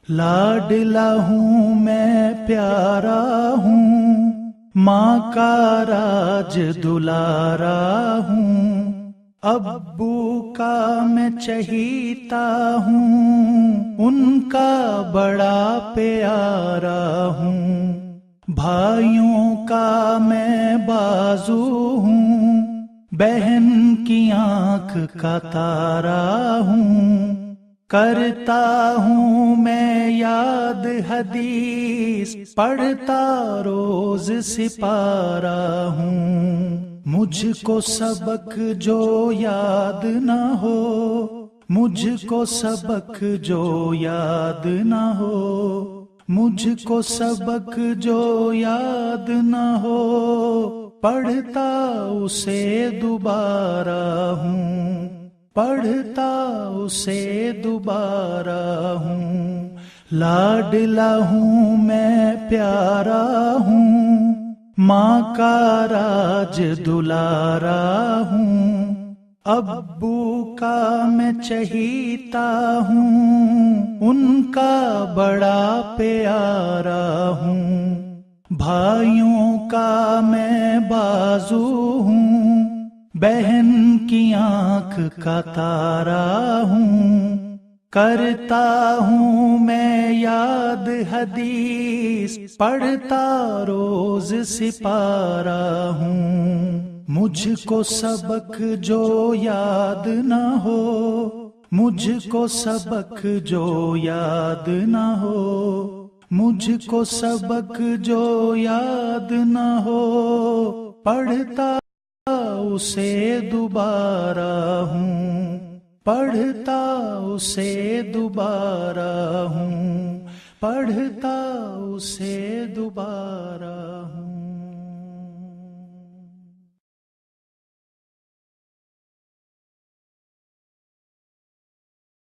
لاڈلا ہوں میں پیارا ہوں، ماں کا راج دلارا ہوں، ابو کا میں چہیتا ہوں، ان کا بڑا پیارا ہوں، بھائیوں کا میں بازو ہوں، بہن کی آنکھ کا تارا ہوں، کرتا ہوں میں یاد حدیث، پڑھتا روز سپارہ ہوں، مجھ کو سبق جو یاد نہ ہو، مجھ کو سبق جو یاد نہ ہو، مجھ کو سبق جو یاد نہ ہو، پڑھتا اسے دوبارہ ہوں، پڑھتا اسے دوبارہ ہوں، لاڈلا ہوں میں پیارا ہوں، ماں کا راج دلارا ہوں، ابو کا میں چہیتا ہوں، ان کا بڑا پیارا ہوں، بھائیوں کا میں بازو ہوں، بہن کی آنکھ کا تارا ہوں، کرتا ہوں میں یاد حدیث، پڑھتا روز سپارہ ہوں، مجھ کو سبق جو یاد نہ ہو، مجھ کو سبق جو یاد نہ ہو، مجھ کو سبق جو یاد نہ ہو، پڑھتا اسے دوبارہ ہوں، پڑھتا اسے دوبارہ ہوں، پڑھتا اسے دوبارہ ہوں۔